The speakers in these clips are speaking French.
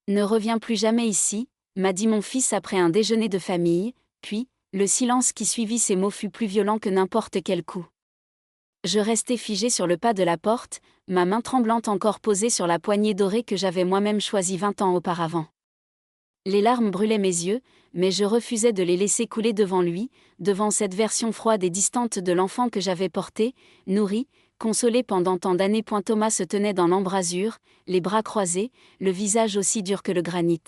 Ne reviens plus jamais ici, m'a dit mon fils après un déjeuner de famille, puis, le silence qui suivit ces mots fut plus violent que n'importe quel coup. Je restai figé sur le pas de la porte, ma main tremblante encore posée sur la poignée dorée que j'avais moi-même choisie 20 ans auparavant. Les larmes brûlaient mes yeux, mais je refusais de les laisser couler devant lui, devant cette version froide et distante de l'enfant que j'avais porté, nourri, consolé pendant tant d'années. Thomas se tenait dans l'embrasure, les bras croisés, le visage aussi dur que le granit.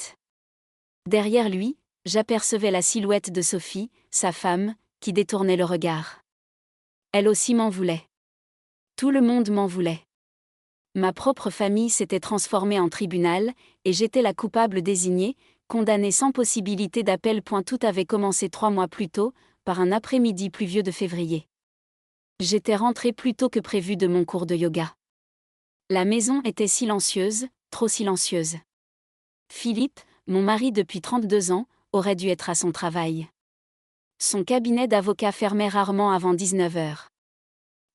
Derrière lui, j'apercevais la silhouette de Sophie, sa femme, qui détournait le regard. Elle aussi m'en voulait. Tout le monde m'en voulait. Ma propre famille s'était transformée en tribunal, et j'étais la coupable désignée, condamnée sans possibilité d'appel. Tout avait commencé 3 mois plus tôt, par un après-midi pluvieux de février. J'étais rentrée plus tôt que prévu de mon cours de yoga. La maison était silencieuse, trop silencieuse. Philippe, mon mari depuis 32 ans, aurait dû être à son travail. Son cabinet d'avocat fermait rarement avant 19 heures.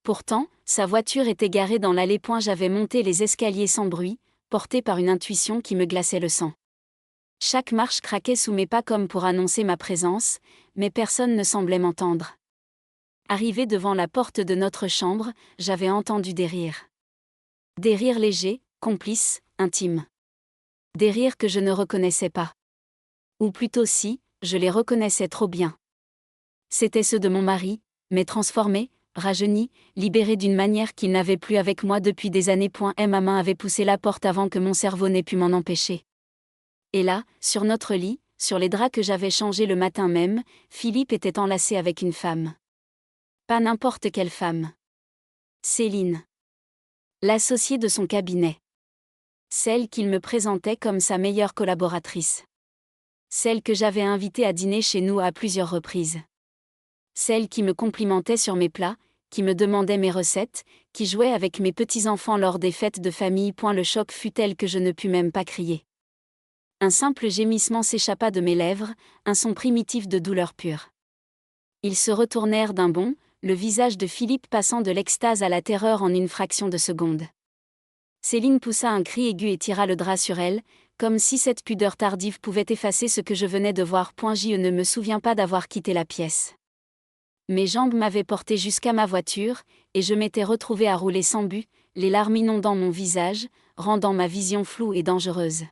Pourtant, sa voiture était garée dans l'allée. J'avais monté les escaliers sans bruit, porté par une intuition qui me glaçait le sang. Chaque marche craquait sous mes pas comme pour annoncer ma présence, mais personne ne semblait m'entendre. Arrivé devant la porte de notre chambre, j'avais entendu des rires. Des rires légers, complices, intimes. Des rires que je ne reconnaissais pas. Ou plutôt si, je les reconnaissais trop bien. C'étaient ceux de mon mari, mais transformés, rajeunis, libérés d'une manière qu'il n'avait plus avec moi depuis des années. Ma main avait poussé la porte avant que mon cerveau n'ait pu m'en empêcher. Et là, sur notre lit, sur les draps que j'avais changés le matin même, Philippe était enlacé avec une femme. Pas n'importe quelle femme. Céline. L'associée de son cabinet. Celle qu'il me présentait comme sa meilleure collaboratrice. Celle que j'avais invitée à dîner chez nous à plusieurs reprises. Celle qui me complimentait sur mes plats, qui me demandait mes recettes, qui jouait avec mes petits-enfants lors des fêtes de famille. Le choc fut tel que je ne pus même pas crier. Un simple gémissement s'échappa de mes lèvres, un son primitif de douleur pure. Ils se retournèrent d'un bond, le visage de Philippe passant de l'extase à la terreur en une fraction de seconde. Céline poussa un cri aigu et tira le drap sur elle, comme si cette pudeur tardive pouvait effacer ce que je venais de voir. Je ne me souviens pas d'avoir quitté la pièce. Mes jambes m'avaient porté jusqu'à ma voiture, et je m'étais retrouvée à rouler sans but, les larmes inondant mon visage, rendant ma vision floue et dangereuse.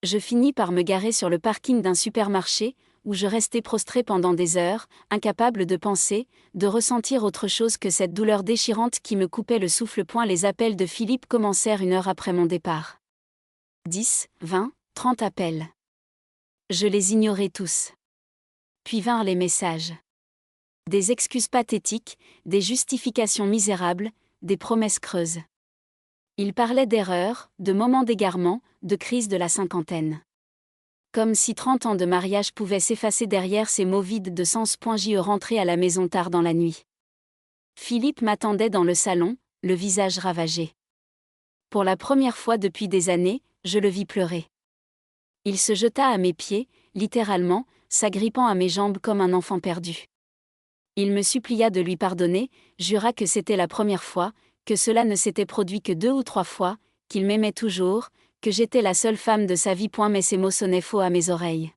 Je finis par me garer sur le parking d'un supermarché, où je restai prostrée pendant des heures, incapable de penser, de ressentir autre chose que cette douleur déchirante qui me coupait le souffle. Les appels de Philippe commencèrent 1 heure après mon départ. 10, 20, 30 appels. Je les ignorais tous. Puis vinrent les messages. Des excuses pathétiques, des justifications misérables, des promesses creuses. Il parlait d'erreurs, de moments d'égarement, de crise de la cinquantaine. Comme si 30 ans de mariage pouvaient s'effacer derrière ces mots vides de sens. Je rentrais à la maison tard dans la nuit. Philippe m'attendait dans le salon, le visage ravagé. Pour la première fois depuis des années, je le vis pleurer. Il se jeta à mes pieds, littéralement, s'agrippant à mes jambes comme un enfant perdu. Il me supplia de lui pardonner, jura que c'était la première fois, que cela ne s'était produit que 2 ou 3 fois, qu'il m'aimait toujours, que j'étais la seule femme de sa vie. Mais ces mots sonnaient faux à mes oreilles.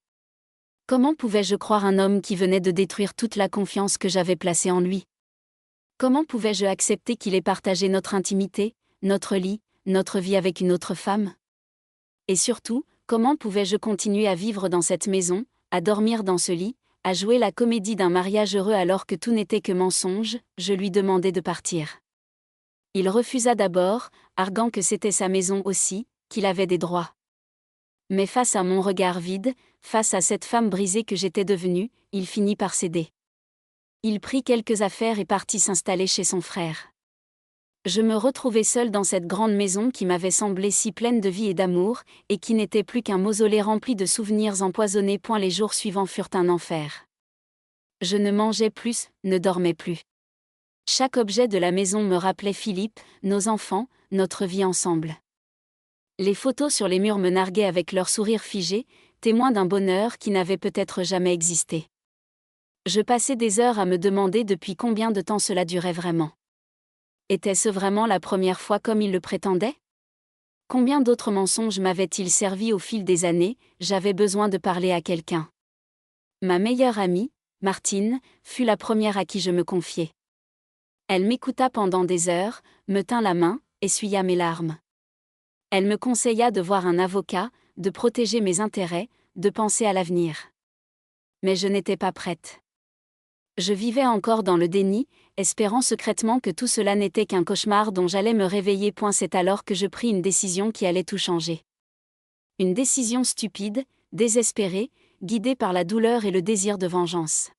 Comment pouvais-je croire un homme qui venait de détruire toute la confiance que j'avais placée en lui? Comment pouvais-je accepter qu'il ait partagé notre intimité, notre lit, notre vie avec une autre femme? Et surtout, comment pouvais-je continuer à vivre dans cette maison, à dormir dans ce lit, à jouer la comédie d'un mariage heureux alors que tout n'était que mensonge? Je lui demandai de partir. Il refusa d'abord, arguant que c'était sa maison aussi, qu'il avait des droits. Mais face à mon regard vide, face à cette femme brisée que j'étais devenue, il finit par céder. Il prit quelques affaires et partit s'installer chez son frère. Je me retrouvai seule dans cette grande maison qui m'avait semblé si pleine de vie et d'amour, et qui n'était plus qu'un mausolée rempli de souvenirs empoisonnés. Les jours suivants furent un enfer. Je ne mangeais plus, ne dormais plus. Chaque objet de la maison me rappelait Philippe, nos enfants, notre vie ensemble. Les photos sur les murs me narguaient avec leur sourire figé, témoins d'un bonheur qui n'avait peut-être jamais existé. Je passais des heures à me demander depuis combien de temps cela durait vraiment. Était-ce vraiment la première fois comme il le prétendait? Combien d'autres mensonges m'avaient-ils servi au fil des années? J'avais besoin de parler à quelqu'un. Ma meilleure amie, Martine, fut la première à qui je me confiai. Elle m'écouta pendant des heures, me tint la main, essuya mes larmes. Elle me conseilla de voir un avocat, de protéger mes intérêts, de penser à l'avenir. Mais je n'étais pas prête. Je vivais encore dans le déni, espérant secrètement que tout cela n'était qu'un cauchemar dont j'allais me réveiller. C'est alors que je pris une décision qui allait tout changer. Une décision stupide, désespérée, guidée par la douleur et le désir de vengeance.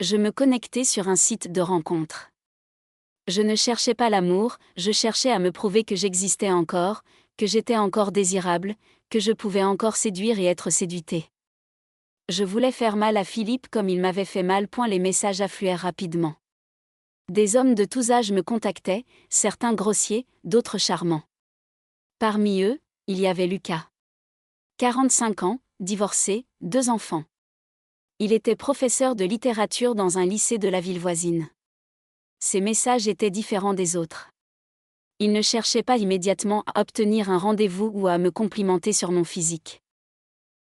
Je me connectai sur un site de rencontre. Je ne cherchais pas l'amour, je cherchais à me prouver que j'existais encore, que j'étais encore désirable, que je pouvais encore séduire et être séduitée. Je voulais faire mal à Philippe comme il m'avait fait mal. Les messages affluèrent rapidement. Des hommes de tous âges me contactaient, certains grossiers, d'autres charmants. Parmi eux, il y avait Lucas. 45 ans, divorcé, 2 enfants. Il était professeur de littérature dans un lycée de la ville voisine. Ses messages étaient différents des autres. Il ne cherchait pas immédiatement à obtenir un rendez-vous ou à me complimenter sur mon physique.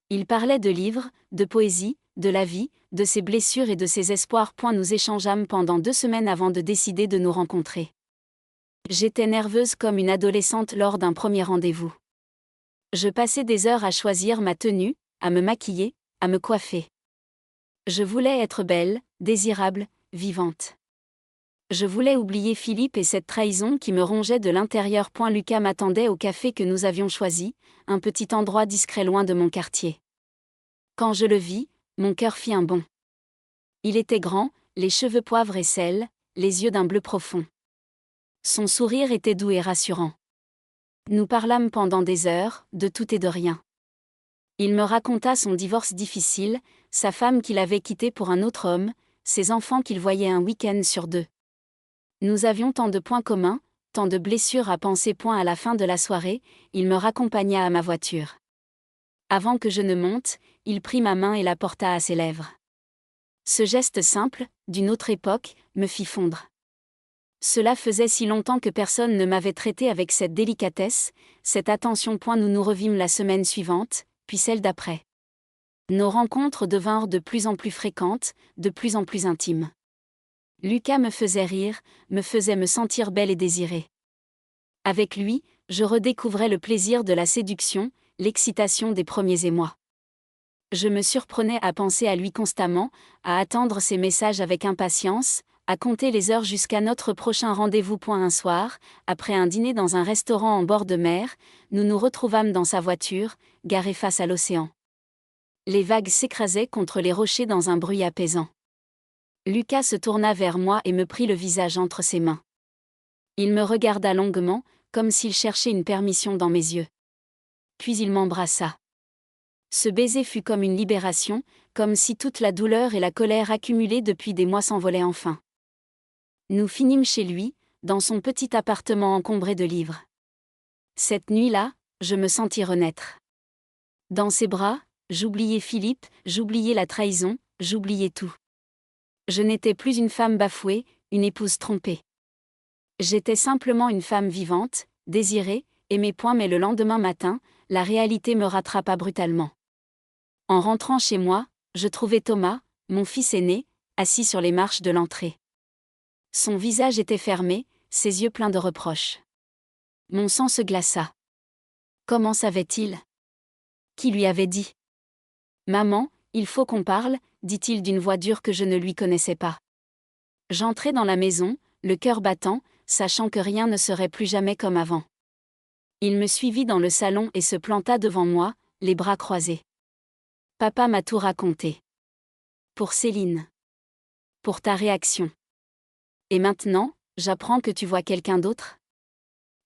Il parlait de livres, de poésie, de la vie, de ses blessures et de ses espoirs. Nous échangeâmes pendant 2 semaines avant de décider de nous rencontrer. J'étais nerveuse comme une adolescente lors d'un premier rendez-vous. Je passais des heures à choisir ma tenue, à me maquiller, à me coiffer. Je voulais être belle, désirable, vivante. Je voulais oublier Philippe et cette trahison qui me rongeait de l'intérieur. Lucas m'attendait au café que nous avions choisi, un petit endroit discret loin de mon quartier. Quand je le vis, mon cœur fit un bond. Il était grand, les cheveux poivre et sel, les yeux d'un bleu profond. Son sourire était doux et rassurant. Nous parlâmes pendant des heures, de tout et de rien. Il me raconta son divorce difficile, sa femme qu'il avait quittée pour un autre homme, ses enfants qu'il voyait un week-end sur 2. Nous avions tant de points communs, tant de blessures à penser. À la fin de la soirée, il me raccompagna à ma voiture. Avant que je ne monte, il prit ma main et la porta à ses lèvres. Ce geste simple, d'une autre époque, me fit fondre. Cela faisait si longtemps que personne ne m'avait traité avec cette délicatesse, cette attention. Nous nous revîmes la semaine suivante, puis celle d'après. Nos rencontres devinrent de plus en plus fréquentes, de plus en plus intimes. Lucas me faisait rire, me faisait me sentir belle et désirée. Avec lui, je redécouvrais le plaisir de la séduction, l'excitation des premiers émois. Je me surprenais à penser à lui constamment, à attendre ses messages avec impatience, à compter les heures jusqu'à notre prochain rendez-vous. Un soir, après un dîner dans un restaurant en bord de mer, nous nous retrouvâmes dans sa voiture, garée face à l'océan. Les vagues s'écrasaient contre les rochers dans un bruit apaisant. Lucas se tourna vers moi et me prit le visage entre ses mains. Il me regarda longuement, comme s'il cherchait une permission dans mes yeux. Puis il m'embrassa. Ce baiser fut comme une libération, comme si toute la douleur et la colère accumulées depuis des mois s'envolaient enfin. Nous finîmes chez lui, dans son petit appartement encombré de livres. Cette nuit-là, je me sentis renaître. Dans ses bras, j'oubliais Philippe, j'oubliais la trahison, j'oubliais tout. Je n'étais plus une femme bafouée, une épouse trompée. J'étais simplement une femme vivante, désirée, aimée. Mais le lendemain matin, la réalité me rattrapa brutalement. En rentrant chez moi, je trouvai Thomas, mon fils aîné, assis sur les marches de l'entrée. Son visage était fermé, ses yeux pleins de reproches. Mon sang se glaça. Comment savait-il? Qui lui avait dit? Maman, il faut qu'on parle, dit-il d'une voix dure que je ne lui connaissais pas. J'entrai dans la maison, le cœur battant, sachant que rien ne serait plus jamais comme avant. Il me suivit dans le salon et se planta devant moi, les bras croisés. Papa m'a tout raconté. Pour Céline. Pour ta réaction. Et maintenant, j'apprends que tu vois quelqu'un d'autre?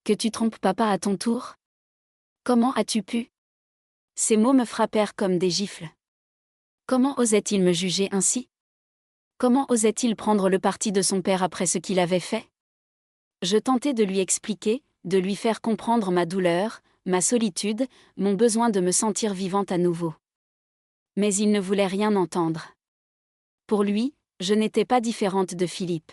Que tu trompes papa à ton tour? Comment as-tu pu? Ces mots me frappèrent comme des gifles. Comment osait-il me juger ainsi? Comment osait-il prendre le parti de son père après ce qu'il avait fait? Je tentai de lui expliquer, de lui faire comprendre ma douleur, ma solitude, mon besoin de me sentir vivante à nouveau. Mais il ne voulait rien entendre. Pour lui, je n'étais pas différente de Philippe.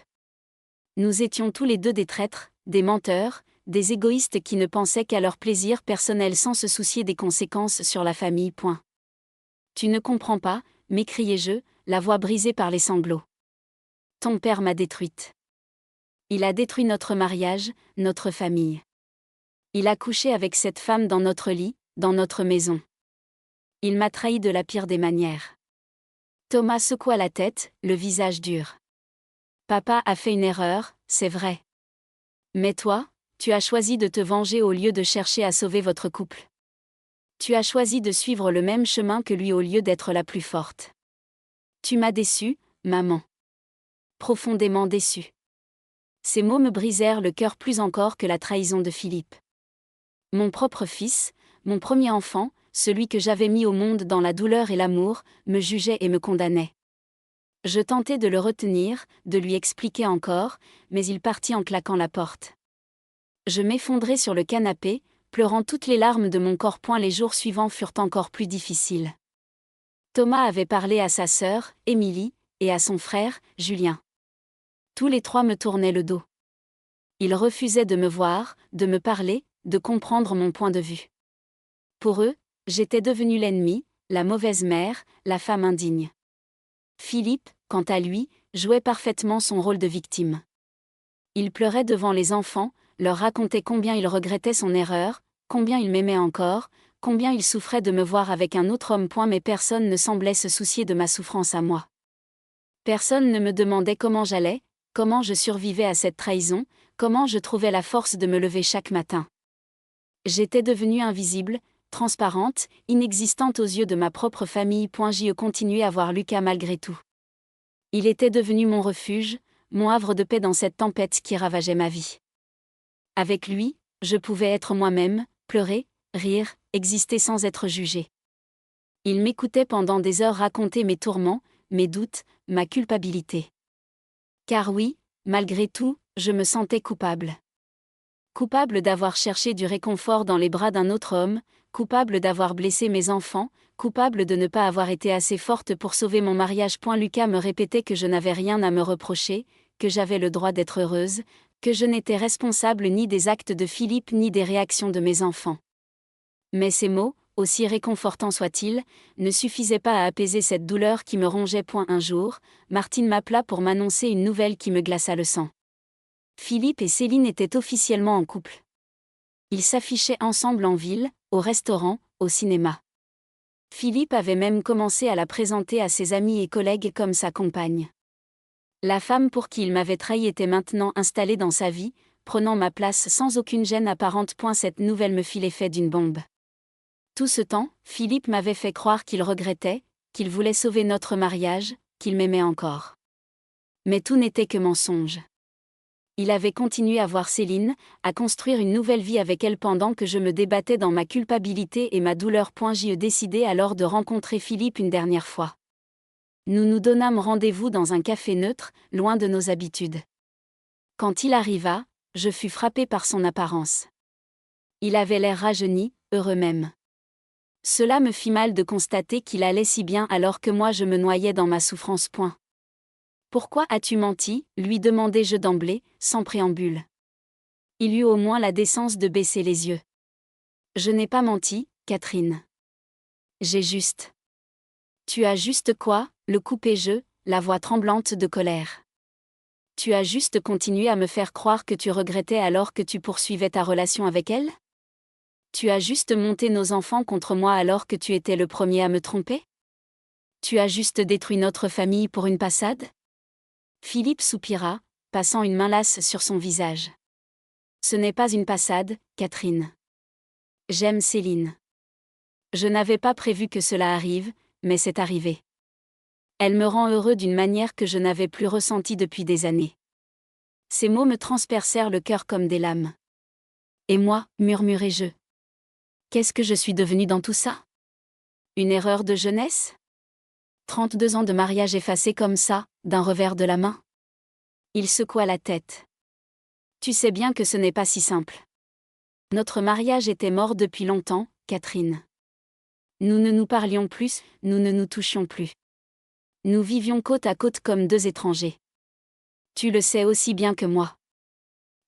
Nous étions tous les deux des traîtres, des menteurs, des égoïstes qui ne pensaient qu'à leur plaisir personnel sans se soucier des conséquences sur la famille. Point. Tu ne comprends pas, m'écriai-je, la voix brisée par les sanglots. Ton père m'a détruite. Il a détruit notre mariage, notre famille. Il a couché avec cette femme dans notre lit, dans notre maison. Il m'a trahi de la pire des manières. Thomas secoua la tête, le visage dur. Papa a fait une erreur, c'est vrai. Mais toi, tu as choisi de te venger au lieu de chercher à sauver votre couple. Tu as choisi de suivre le même chemin que lui au lieu d'être la plus forte. Tu m'as déçue, maman. Profondément déçue. Ces mots me brisèrent le cœur plus encore que la trahison de Philippe. Mon propre fils, mon premier enfant, celui que j'avais mis au monde dans la douleur et l'amour, me jugeait et me condamnait. Je tentai de le retenir, de lui expliquer encore, mais il partit en claquant la porte. Je m'effondrai sur le canapé, pleurant toutes les larmes de mon corps. Les jours suivants furent encore plus difficiles. Thomas avait parlé à sa sœur, Émilie, et à son frère, Julien. Tous les trois me tournaient le dos. Ils refusaient de me voir, de me parler, de comprendre mon point de vue. Pour eux, j'étais devenue l'ennemi, la mauvaise mère, la femme indigne. Philippe, quant à lui, jouait parfaitement son rôle de victime. Il pleurait devant les enfants, leur racontait combien il regrettait son erreur, combien il m'aimait encore, combien il souffrait de me voir avec un autre homme. Mais personne ne semblait se soucier de ma souffrance à moi. Personne ne me demandait comment j'allais, comment je survivais à cette trahison, comment je trouvais la force de me lever chaque matin. J'étais devenue invisible, transparente, inexistante aux yeux de ma propre famille. J'y continuais à voir Lucas malgré tout. Il était devenu mon refuge, mon havre de paix dans cette tempête qui ravageait ma vie. Avec lui, je pouvais être moi-même, pleurer, rire, exister sans être jugée. Il m'écoutait pendant des heures raconter mes tourments, mes doutes, ma culpabilité. Car oui, malgré tout, je me sentais coupable. Coupable d'avoir cherché du réconfort dans les bras d'un autre homme, coupable d'avoir blessé mes enfants, coupable de ne pas avoir été assez forte pour sauver mon mariage. Lucas me répétait que je n'avais rien à me reprocher, que j'avais le droit d'être heureuse, que je n'étais responsable ni des actes de Philippe ni des réactions de mes enfants. Mais ces mots, aussi réconfortants soient-ils, ne suffisaient pas à apaiser cette douleur qui me rongeait. Un jour, Martine m'appela pour m'annoncer une nouvelle qui me glaça le sang. Philippe et Céline étaient officiellement en couple. Ils s'affichaient ensemble en ville, au restaurant, au cinéma. Philippe avait même commencé à la présenter à ses amis et collègues comme sa compagne. La femme pour qui il m'avait trahi était maintenant installée dans sa vie, prenant ma place sans aucune gêne apparente. Cette nouvelle me fit l'effet d'une bombe. Tout ce temps, Philippe m'avait fait croire qu'il regrettait, qu'il voulait sauver notre mariage, qu'il m'aimait encore. Mais tout n'était que mensonge. Il avait continué à voir Céline, à construire une nouvelle vie avec elle pendant que je me débattais dans ma culpabilité et ma douleur. J'y décidai alors de rencontrer Philippe une dernière fois. Nous nous donnâmes rendez-vous dans un café neutre, loin de nos habitudes. Quand il arriva, je fus frappée par son apparence. Il avait l'air rajeuni, heureux même. Cela me fit mal de constater qu'il allait si bien alors que moi je me noyais dans ma souffrance. Pourquoi as-tu menti, lui demandai-je d'emblée, sans préambule. Il eut au moins la décence de baisser les yeux. Je n'ai pas menti, Catherine. J'ai juste. Tu as juste quoi, le coupai-je, la voix tremblante de colère. Tu as juste continué à me faire croire que tu regrettais alors que tu poursuivais ta relation avec elle? Tu as juste monté nos enfants contre moi alors que tu étais le premier à me tromper? Tu as juste détruit notre famille pour une passade? Philippe soupira, passant une main lasse sur son visage. Ce n'est pas une passade, Catherine. J'aime Céline. Je n'avais pas prévu que cela arrive, mais c'est arrivé. Elle me rend heureux d'une manière que je n'avais plus ressentie depuis des années. Ces mots me transpercèrent le cœur comme des lames. Et moi, murmurai-je. Qu'est-ce que je suis devenue dans tout ça? Une erreur de jeunesse? 32 ans de mariage effacés comme ça, d'un revers de la main? Il secoua la tête. Tu sais bien que ce n'est pas si simple. Notre mariage était mort depuis longtemps, Catherine. Nous ne nous parlions plus, nous ne nous touchions plus. Nous vivions côte à côte comme deux étrangers. Tu le sais aussi bien que moi.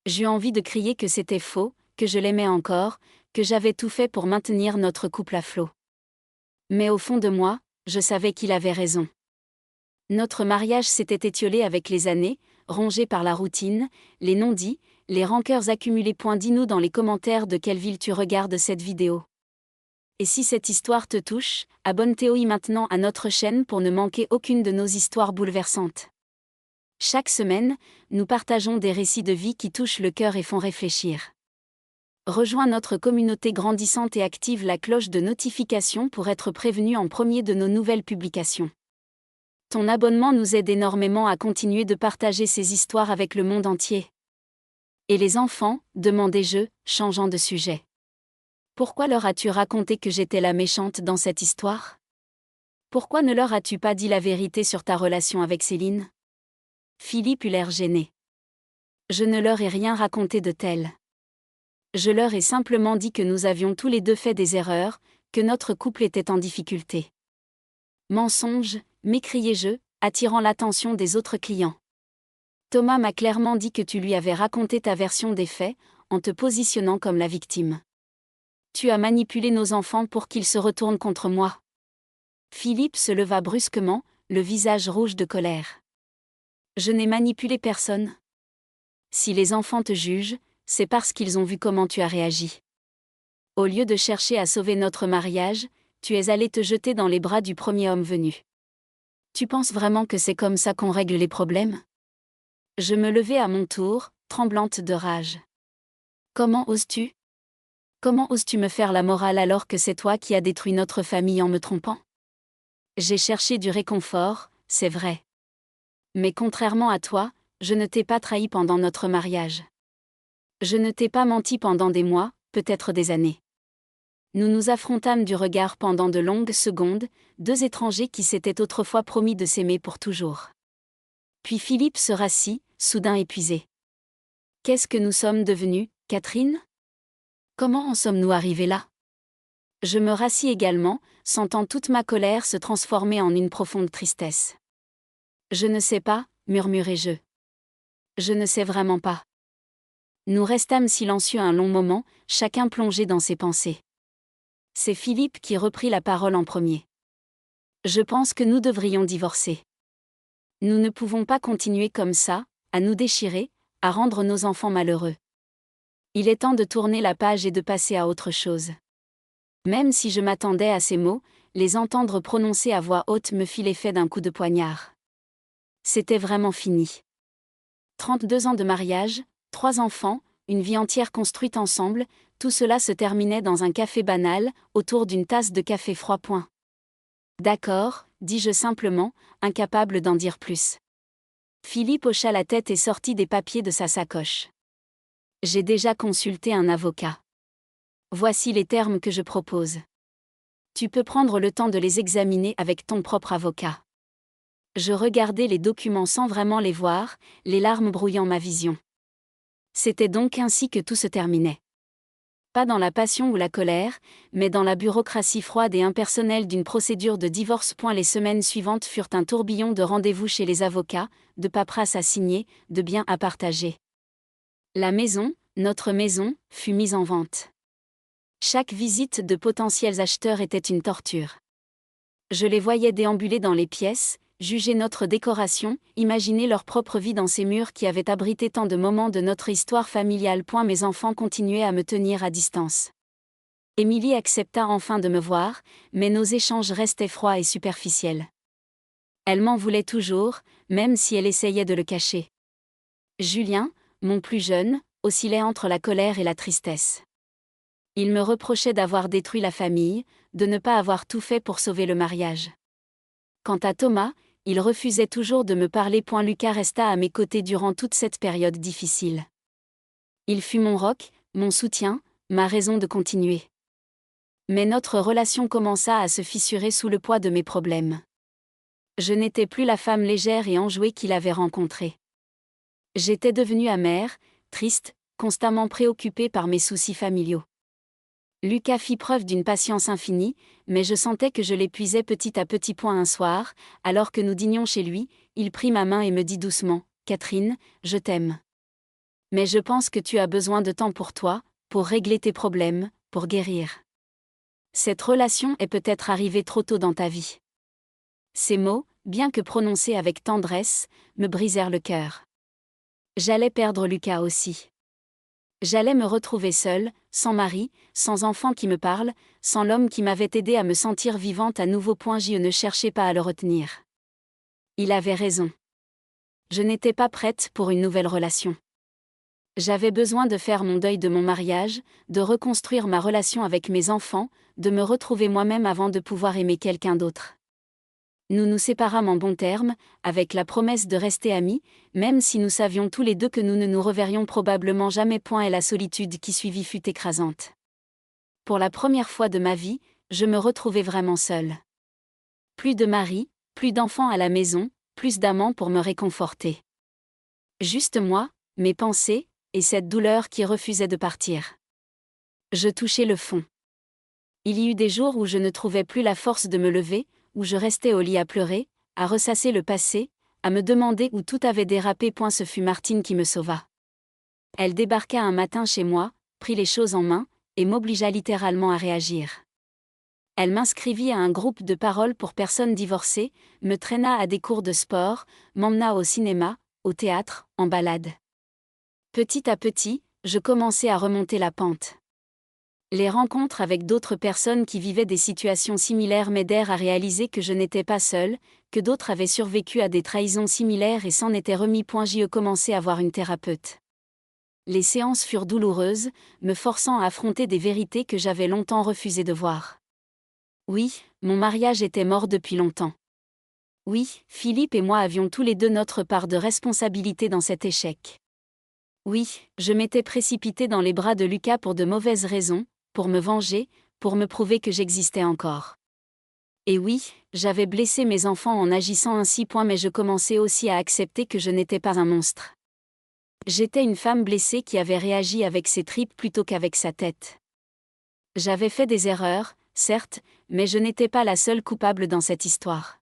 J'eus envie de crier que c'était faux, que je l'aimais encore, que j'avais tout fait pour maintenir notre couple à flot. Mais au fond de moi, je savais qu'il avait raison. Notre mariage s'était étiolé avec les années, rongé par la routine, les non-dits, les rancœurs accumulées. Dis-nous dans les commentaires de quelle ville tu regardes cette vidéo. Et si cette histoire te touche, abonne-toi maintenant à notre chaîne pour ne manquer aucune de nos histoires bouleversantes. Chaque semaine, nous partageons des récits de vie qui touchent le cœur et font réfléchir. Rejoins notre communauté grandissante et active la cloche de notification pour être prévenu en premier de nos nouvelles publications. Ton abonnement nous aide énormément à continuer de partager ces histoires avec le monde entier. Et les enfants, demandai-je, changeant de sujet. Pourquoi leur as-tu raconté que j'étais la méchante dans cette histoire? Pourquoi ne leur as-tu pas dit la vérité sur ta relation avec Céline? Philippe eut l'air gêné. Je ne leur ai rien raconté de tel. Je leur ai simplement dit que nous avions tous les deux fait des erreurs, que notre couple était en difficulté. Mensonge, m'écriai-je, attirant l'attention des autres clients. Thomas m'a clairement dit que tu lui avais raconté ta version des faits, en te positionnant comme la victime. Tu as manipulé nos enfants pour qu'ils se retournent contre moi. Philippe se leva brusquement, le visage rouge de colère. Je n'ai manipulé personne. Si les enfants te jugent, c'est parce qu'ils ont vu comment tu as réagi. Au lieu de chercher à sauver notre mariage, tu es allé te jeter dans les bras du premier homme venu. Tu penses vraiment que c'est comme ça qu'on règle les problèmes? Je me levai à mon tour, tremblante de rage. Comment oses-tu? Comment oses-tu me faire la morale alors que c'est toi qui as détruit notre famille en me trompant? J'ai cherché du réconfort, c'est vrai. Mais contrairement à toi, je ne t'ai pas trahi pendant notre mariage. Je ne t'ai pas menti pendant des mois, peut-être des années. Nous nous affrontâmes du regard pendant de longues secondes, deux étrangers qui s'étaient autrefois promis de s'aimer pour toujours. Puis Philippe se rassit, soudain épuisé. Qu'est-ce que nous sommes devenus, Catherine? Comment en sommes-nous arrivés là? Je me rassis également, sentant toute ma colère se transformer en une profonde tristesse. Je ne sais pas, murmurai-je. Je ne sais vraiment pas. Nous restâmes silencieux un long moment, chacun plongé dans ses pensées. C'est Philippe qui reprit la parole en premier. Je pense que nous devrions divorcer. Nous ne pouvons pas continuer comme ça, à nous déchirer, à rendre nos enfants malheureux. Il est temps de tourner la page et de passer à autre chose. Même si je m'attendais à ces mots, les entendre prononcer à voix haute me fit l'effet d'un coup de poignard. C'était vraiment fini. 32 ans de mariage, 3 enfants, une vie entière construite ensemble, tout cela se terminait dans un café banal, autour d'une tasse de café froid. D'accord, dis-je simplement, incapable d'en dire plus. Philippe hocha la tête et sortit des papiers de sa sacoche. J'ai déjà consulté un avocat. Voici les termes que je propose. Tu peux prendre le temps de les examiner avec ton propre avocat. Je regardais les documents sans vraiment les voir, les larmes brouillant ma vision. C'était donc ainsi que tout se terminait. Pas dans la passion ou la colère, mais dans la bureaucratie froide et impersonnelle d'une procédure de divorce. Les semaines suivantes furent un tourbillon de rendez-vous chez les avocats, de paperasse à signer, de biens à partager. La maison, notre maison, fut mise en vente. Chaque visite de potentiels acheteurs était une torture. Je les voyais déambuler dans les pièces, juger notre décoration, imaginer leur propre vie dans ces murs qui avaient abrité tant de moments de notre histoire familiale. Mes enfants continuaient à me tenir à distance. Émilie accepta enfin de me voir, mais nos échanges restaient froids et superficiels. Elle m'en voulait toujours, même si elle essayait de le cacher. Julien, mon plus jeune, oscillait entre la colère et la tristesse. Il me reprochait d'avoir détruit la famille, de ne pas avoir tout fait pour sauver le mariage. Quant à Thomas, il refusait toujours de me parler. Lucas resta à mes côtés durant toute cette période difficile. Il fut mon roc, mon soutien, ma raison de continuer. Mais notre relation commença à se fissurer sous le poids de mes problèmes. Je n'étais plus la femme légère et enjouée qu'il avait rencontrée. J'étais devenue amère, triste, constamment préoccupée par mes soucis familiaux. Lucas fit preuve d'une patience infinie, mais je sentais que je l'épuisais petit à petit. Un soir, alors que nous dînions chez lui, il prit ma main et me dit doucement « Catherine, je t'aime. Mais je pense que tu as besoin de temps pour toi, pour régler tes problèmes, pour guérir. Cette relation est peut-être arrivée trop tôt dans ta vie. » Ces mots, bien que prononcés avec tendresse, me brisèrent le cœur. J'allais perdre Lucas aussi. J'allais me retrouver seule, sans mari, sans enfant qui me parle, sans l'homme qui m'avait aidé à me sentir vivante à nouveau. Je ne cherchais pas à le retenir. Il avait raison. Je n'étais pas prête pour une nouvelle relation. J'avais besoin de faire mon deuil de mon mariage, de reconstruire ma relation avec mes enfants, de me retrouver moi-même avant de pouvoir aimer quelqu'un d'autre. Nous nous séparâmes en bons termes, avec la promesse de rester amis, même si nous savions tous les deux que nous ne nous reverrions probablement jamais. Et la solitude qui suivit fut écrasante. Pour la première fois de ma vie, je me retrouvais vraiment seule. Plus de mari, plus d'enfants à la maison, plus d'amants pour me réconforter. Juste moi, mes pensées, et cette douleur qui refusait de partir. Je touchais le fond. Il y eut des jours où je ne trouvais plus la force de me lever, où je restais au lit à pleurer, à ressasser le passé, à me demander où tout avait dérapé. Ce fut Martine qui me sauva. Elle débarqua un matin chez moi, prit les choses en main, et m'obligea littéralement à réagir. Elle m'inscrivit à un groupe de parole pour personnes divorcées, me traîna à des cours de sport, m'emmena au cinéma, au théâtre, en balade. Petit à petit, je commençais à remonter la pente. Les rencontres avec d'autres personnes qui vivaient des situations similaires m'aidèrent à réaliser que je n'étais pas seule, que d'autres avaient survécu à des trahisons similaires et s'en étaient remis. J'y commençais à voir une thérapeute. Les séances furent douloureuses, me forçant à affronter des vérités que j'avais longtemps refusé de voir. Oui, mon mariage était mort depuis longtemps. Oui, Philippe et moi avions tous les deux notre part de responsabilité dans cet échec. Oui, je m'étais précipitée dans les bras de Lucas pour de mauvaises raisons, pour me venger, pour me prouver que j'existais encore. Et oui, j'avais blessé mes enfants en agissant ainsi. Mais je commençais aussi à accepter que je n'étais pas un monstre. J'étais une femme blessée qui avait réagi avec ses tripes plutôt qu'avec sa tête. J'avais fait des erreurs, certes, mais je n'étais pas la seule coupable dans cette histoire.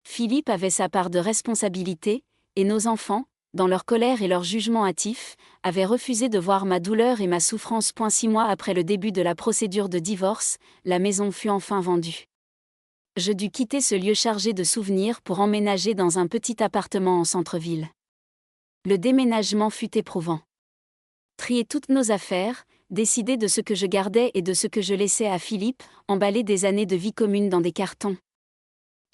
Philippe avait sa part de responsabilité, et nos enfants, dans leur colère et leur jugement hâtif, avaient refusé de voir ma douleur et ma souffrance. 6 mois après le début de la procédure de divorce, la maison fut enfin vendue. Je dus quitter ce lieu chargé de souvenirs pour emménager dans un petit appartement en centre-ville. Le déménagement fut éprouvant. Trier toutes nos affaires, décider de ce que je gardais et de ce que je laissais à Philippe, emballer des années de vie commune dans des cartons.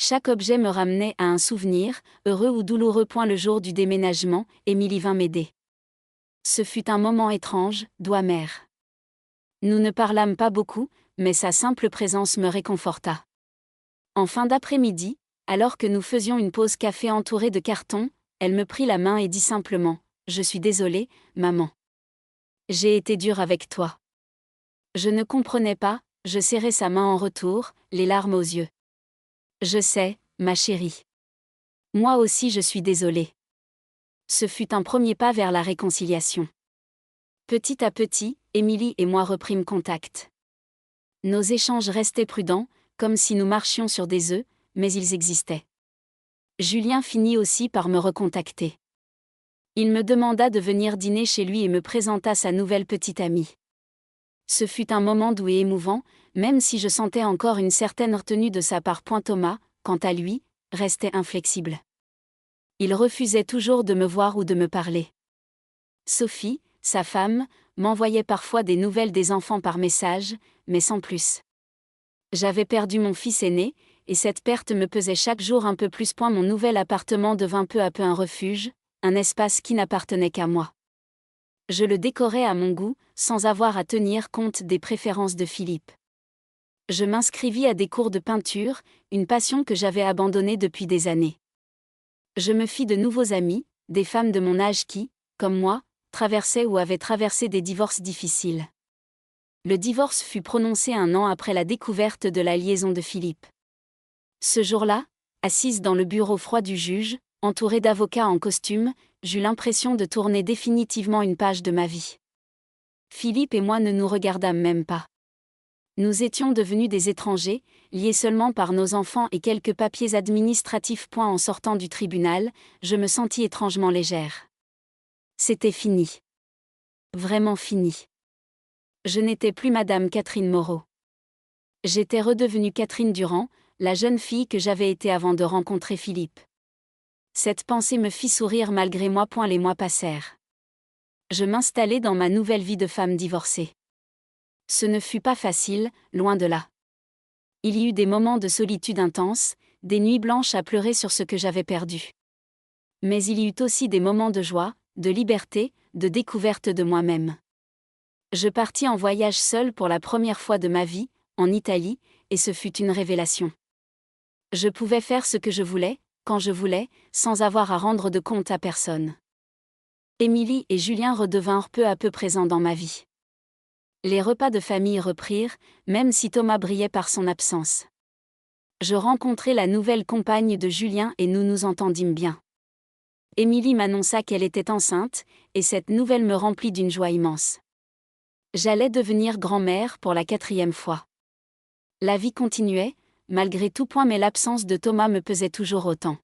Chaque objet me ramenait à un souvenir, heureux ou douloureux. Le jour du déménagement, Émilie vint m'aider. Ce fut un moment étrange, doux amer. Nous ne parlâmes pas beaucoup, mais sa simple présence me réconforta. En fin d'après-midi, alors que nous faisions une pause café entourée de cartons, elle me prit la main et dit simplement : « Je suis désolée, maman. J'ai été dure avec toi. » Je ne comprenais pas, je serrai sa main en retour, les larmes aux yeux. « Je sais, ma chérie. Moi aussi je suis désolée. » Ce fut un premier pas vers la réconciliation. Petit à petit, Émilie et moi reprîmes contact. Nos échanges restaient prudents, comme si nous marchions sur des œufs, mais ils existaient. Julien finit aussi par me recontacter. Il me demanda de venir dîner chez lui et me présenta sa nouvelle petite amie. Ce fut un moment doux et émouvant, même si je sentais encore une certaine retenue de sa part. Thomas, quant à lui, restait inflexible. Il refusait toujours de me voir ou de me parler. Sophie, sa femme, m'envoyait parfois des nouvelles des enfants par message, mais sans plus. J'avais perdu mon fils aîné, et cette perte me pesait chaque jour un peu plus. Mon nouvel appartement devint peu à peu un refuge, un espace qui n'appartenait qu'à moi. Je le décorais à mon goût, sans avoir à tenir compte des préférences de Philippe. Je m'inscrivis à des cours de peinture, une passion que j'avais abandonnée depuis des années. Je me fis de nouveaux amis, des femmes de mon âge qui, comme moi, traversaient ou avaient traversé des divorces difficiles. Le divorce fut prononcé 1 an après la découverte de la liaison de Philippe. Ce jour-là, assise dans le bureau froid du juge, entourée d'avocats en costume, j'eus l'impression de tourner définitivement une page de ma vie. Philippe et moi ne nous regardâmes même pas. Nous étions devenus des étrangers, liés seulement par nos enfants et quelques papiers administratifs. En sortant du tribunal, je me sentis étrangement légère. C'était fini. Vraiment fini. Je n'étais plus Madame Catherine Moreau. J'étais redevenue Catherine Durand, la jeune fille que j'avais été avant de rencontrer Philippe. Cette pensée me fit sourire malgré moi. Les mois passèrent. Je m'installai dans ma nouvelle vie de femme divorcée. Ce ne fut pas facile, loin de là. Il y eut des moments de solitude intense, des nuits blanches à pleurer sur ce que j'avais perdu. Mais il y eut aussi des moments de joie, de liberté, de découverte de moi-même. Je partis en voyage seule pour la première fois de ma vie, en Italie, et ce fut une révélation. Je pouvais faire ce que je voulais, quand je voulais, sans avoir à rendre de compte à personne. Émilie et Julien redevinrent peu à peu présents dans ma vie. Les repas de famille reprirent, même si Thomas brillait par son absence. Je rencontrai la nouvelle compagne de Julien et nous nous entendîmes bien. Émilie m'annonça qu'elle était enceinte, et cette nouvelle me remplit d'une joie immense. J'allais devenir grand-mère pour la 4e fois. La vie continuait, malgré tout, mais l'absence de Thomas me pesait toujours autant.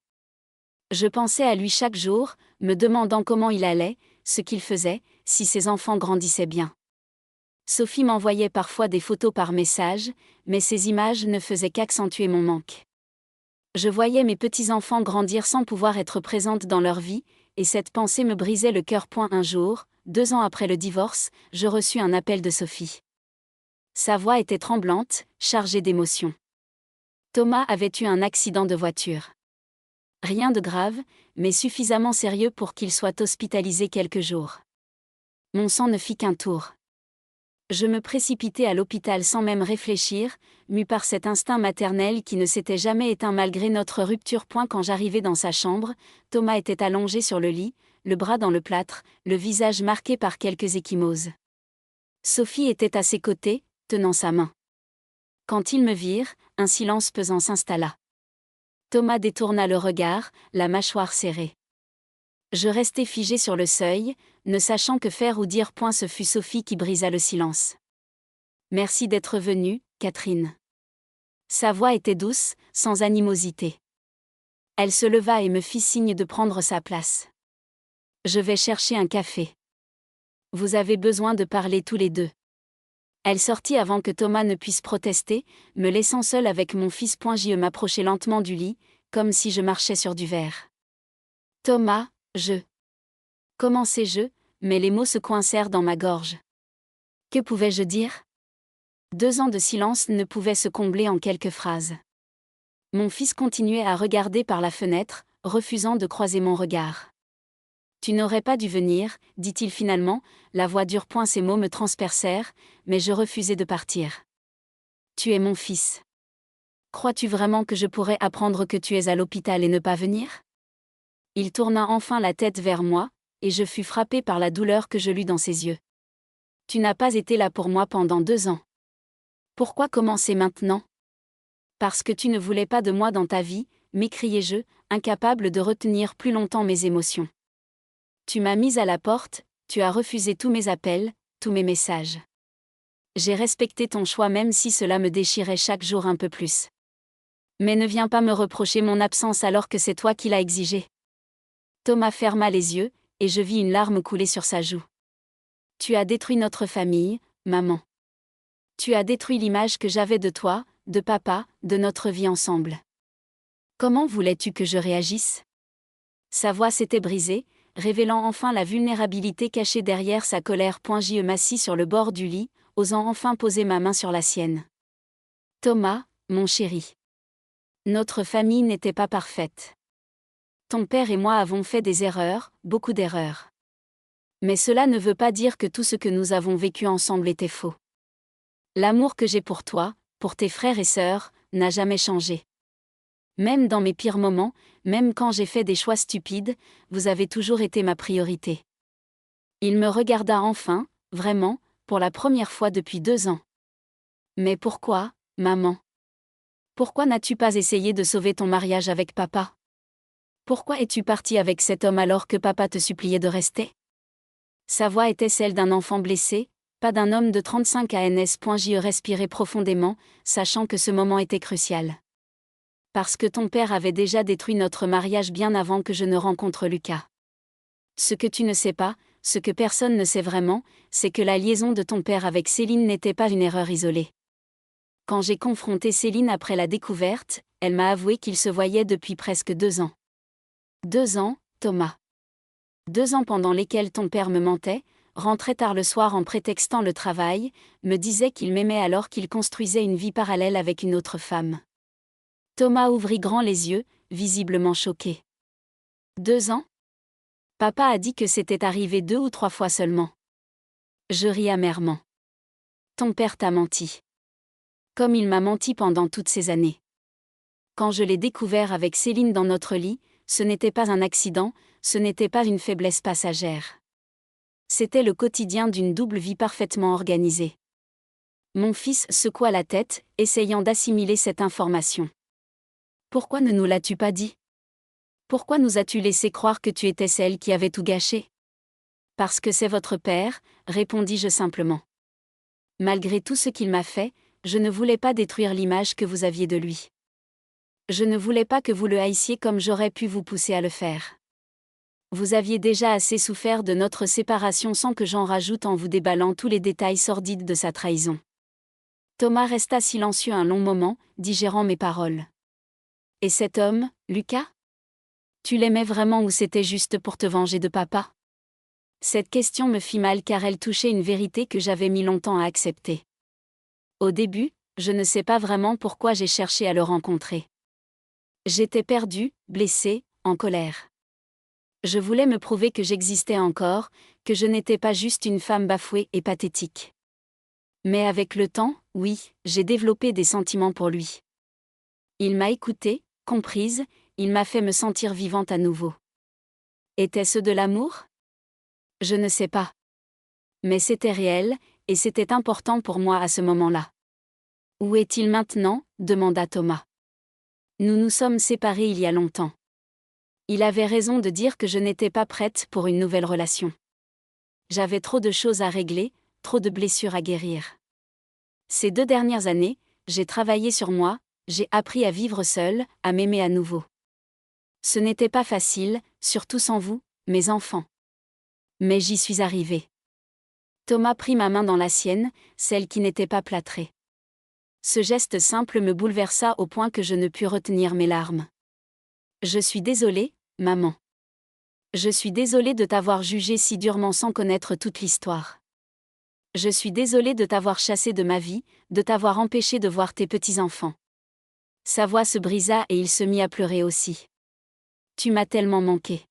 Je pensais à lui chaque jour, me demandant comment il allait, ce qu'il faisait, si ses enfants grandissaient bien. Sophie m'envoyait parfois des photos par message, mais ces images ne faisaient qu'accentuer mon manque. Je voyais mes petits-enfants grandir sans pouvoir être présente dans leur vie, et cette pensée me brisait le cœur. Un jour, 2 ans après le divorce, je reçus un appel de Sophie. Sa voix était tremblante, chargée d'émotion. Thomas avait eu un accident de voiture. Rien de grave, mais suffisamment sérieux pour qu'il soit hospitalisé quelques jours. Mon sang ne fit qu'un tour. Je me précipitai à l'hôpital sans même réfléchir, mue par cet instinct maternel qui ne s'était jamais éteint malgré notre rupture. Quand j'arrivai dans sa chambre, Thomas était allongé sur le lit, le bras dans le plâtre, le visage marqué par quelques ecchymoses. Sophie était à ses côtés, tenant sa main. Quand ils me virent, un silence pesant s'installa. Thomas détourna le regard, la mâchoire serrée. Je restai figée sur le seuil, ne sachant que faire ou dire. Ce fut Sophie qui brisa le silence. « Merci d'être venue, Catherine. » Sa voix était douce, sans animosité. Elle se leva et me fit signe de prendre sa place. « Je vais chercher un café. Vous avez besoin de parler tous les deux. » Elle sortit avant que Thomas ne puisse protester, me laissant seule avec mon fils. Je m'approchai lentement du lit, comme si je marchais sur du verre. « Thomas, commençai-je, mais les mots se coincèrent dans ma gorge. Que pouvais-je dire ? 2 ans de silence ne pouvaient se combler en quelques phrases. Mon fils continuait à regarder par la fenêtre, refusant de croiser mon regard. « Tu n'aurais pas dû venir, dit-il finalement, la voix dure. Ces mots me transpercèrent, mais je refusai de partir. Tu es mon fils. Crois-tu vraiment que je pourrais apprendre que tu es à l'hôpital et ne pas venir ? Il tourna enfin la tête vers moi, et je fus frappée par la douleur que je lus dans ses yeux. Tu n'as pas été là pour moi pendant 2 ans. Pourquoi commencer maintenant ? Parce que tu ne voulais pas de moi dans ta vie, m'écriai-je, incapable de retenir plus longtemps mes émotions. Tu m'as mise à la porte, tu as refusé tous mes appels, tous mes messages. J'ai respecté ton choix même si cela me déchirait chaque jour un peu plus. Mais ne viens pas me reprocher mon absence alors que c'est toi qui l'as exigé. Thomas ferma les yeux, et je vis une larme couler sur sa joue. Tu as détruit notre famille, maman. Tu as détruit l'image que j'avais de toi, de papa, de notre vie ensemble. Comment voulais-tu que je réagisse ? Sa voix s'était brisée, révélant enfin la vulnérabilité cachée derrière sa colère. Je m'assis sur le bord du lit, osant enfin poser ma main sur la sienne. Thomas, mon chéri. Notre famille n'était pas parfaite. Ton père et moi avons fait des erreurs, beaucoup d'erreurs. Mais cela ne veut pas dire que tout ce que nous avons vécu ensemble était faux. L'amour que j'ai pour toi, pour tes frères et sœurs, n'a jamais changé. Même dans mes pires moments, même quand j'ai fait des choix stupides, vous avez toujours été ma priorité. Il me regarda enfin, vraiment, pour la première fois depuis 2 ans. Mais pourquoi, maman ? Pourquoi n'as-tu pas essayé de sauver ton mariage avec papa ? Pourquoi es-tu partie avec cet homme alors que papa te suppliait de rester ? Sa voix était celle d'un enfant blessé, pas d'un homme de 35 ans. Je respirai profondément, sachant que ce moment était crucial. Parce que ton père avait déjà détruit notre mariage bien avant que je ne rencontre Lucas. Ce que tu ne sais pas, ce que personne ne sait vraiment, c'est que la liaison de ton père avec Céline n'était pas une erreur isolée. Quand j'ai confronté Céline après la découverte, elle m'a avoué qu'ils se voyaient depuis presque 2 ans. 2 ans, Thomas. 2 ans pendant lesquels ton père me mentait, rentrait tard le soir en prétextant le travail, me disait qu'il m'aimait alors qu'il construisait une vie parallèle avec une autre femme. Thomas ouvrit grand les yeux, visiblement choqué. 2 ans ? Papa a dit que c'était arrivé 2 ou 3 fois seulement. Je ris amèrement. Ton père t'a menti. Comme il m'a menti pendant toutes ces années. Quand je l'ai découvert avec Céline dans notre lit, ce n'était pas un accident, ce n'était pas une faiblesse passagère. C'était le quotidien d'une double vie parfaitement organisée. Mon fils secoua la tête, essayant d'assimiler cette information. Pourquoi ne nous l'as-tu pas dit ? Pourquoi nous as-tu laissé croire que tu étais celle qui avait tout gâché ? Parce que c'est votre père, répondis-je simplement. Malgré tout ce qu'il m'a fait, je ne voulais pas détruire l'image que vous aviez de lui. Je ne voulais pas que vous le haïssiez comme j'aurais pu vous pousser à le faire. Vous aviez déjà assez souffert de notre séparation sans que j'en rajoute en vous déballant tous les détails sordides de sa trahison. Thomas resta silencieux un long moment, digérant mes paroles. Et cet homme, Lucas ? Tu l'aimais vraiment ou c'était juste pour te venger de papa ? Cette question me fit mal car elle touchait une vérité que j'avais mis longtemps à accepter. Au début, je ne sais pas vraiment pourquoi j'ai cherché à le rencontrer. J'étais perdue, blessée, en colère. Je voulais me prouver que j'existais encore, que je n'étais pas juste une femme bafouée et pathétique. Mais avec le temps, oui, j'ai développé des sentiments pour lui. Il m'a écoutée, comprise, il m'a fait me sentir vivante à nouveau. Était-ce de l'amour ? Je ne sais pas. Mais c'était réel, et c'était important pour moi à ce moment-là. Où est-il maintenant ? Demanda Thomas. Nous nous sommes séparés il y a longtemps. Il avait raison de dire que je n'étais pas prête pour une nouvelle relation. J'avais trop de choses à régler, trop de blessures à guérir. Ces 2 dernières années, j'ai travaillé sur moi, j'ai appris à vivre seule, à m'aimer à nouveau. Ce n'était pas facile, surtout sans vous, mes enfants. Mais j'y suis arrivée. Thomas prit ma main dans la sienne, celle qui n'était pas plâtrée. Ce geste simple me bouleversa au point que je ne pus retenir mes larmes. Je suis désolée, maman. Je suis désolée de t'avoir jugée si durement sans connaître toute l'histoire. Je suis désolée de t'avoir chassée de ma vie, de t'avoir empêché de voir tes petits-enfants. Sa voix se brisa et il se mit à pleurer aussi. Tu m'as tellement manqué.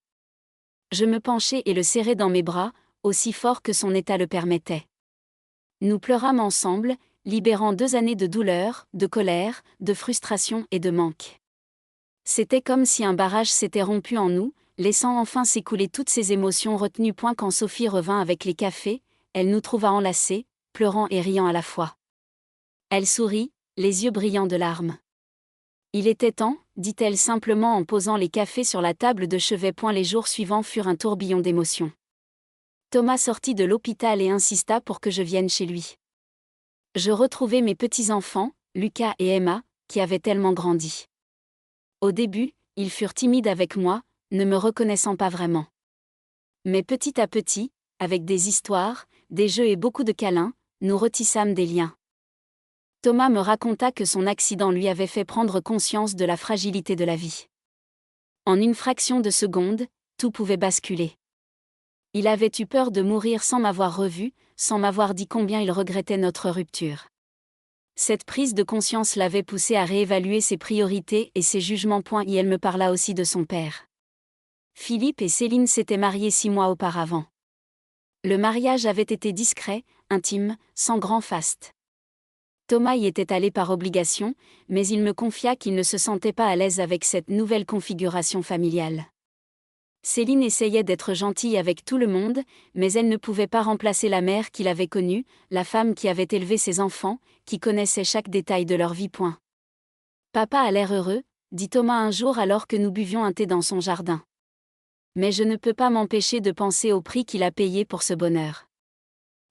Je me penchai et le serrai dans mes bras, aussi fort que son état le permettait. Nous pleurâmes ensemble, libérant 2 années de douleur, de colère, de frustration et de manque. C'était comme si un barrage s'était rompu en nous, laissant enfin s'écouler toutes ces émotions retenues. Quand Sophie revint avec les cafés, elle nous trouva enlacés, pleurant et riant à la fois. Elle sourit, les yeux brillants de larmes. Il était temps, dit-elle simplement en posant les cafés sur la table de chevet. Les jours suivants furent un tourbillon d'émotions. Thomas sortit de l'hôpital et insista pour que je vienne chez lui. Je retrouvai mes petits-enfants, Lucas et Emma, qui avaient tellement grandi. Au début, ils furent timides avec moi, ne me reconnaissant pas vraiment. Mais petit à petit, avec des histoires, des jeux et beaucoup de câlins, nous retissâmes des liens. Thomas me raconta que son accident lui avait fait prendre conscience de la fragilité de la vie. En une fraction de seconde, tout pouvait basculer. Il avait eu peur de mourir sans m'avoir revu, sans m'avoir dit combien il regrettait notre rupture. Cette prise de conscience l'avait poussé à réévaluer ses priorités et ses jugements. Et elle me parla aussi de son père. Philippe et Céline s'étaient mariés 6 mois auparavant. Le mariage avait été discret, intime, sans grand faste. Thomas y était allé par obligation, mais il me confia qu'il ne se sentait pas à l'aise avec cette nouvelle configuration familiale. Céline essayait d'être gentille avec tout le monde, mais elle ne pouvait pas remplacer la mère qu'il avait connue, la femme qui avait élevé ses enfants, qui connaissait chaque détail de leur vie. Papa a l'air heureux, dit Thomas un jour alors que nous buvions un thé dans son jardin. Mais je ne peux pas m'empêcher de penser au prix qu'il a payé pour ce bonheur.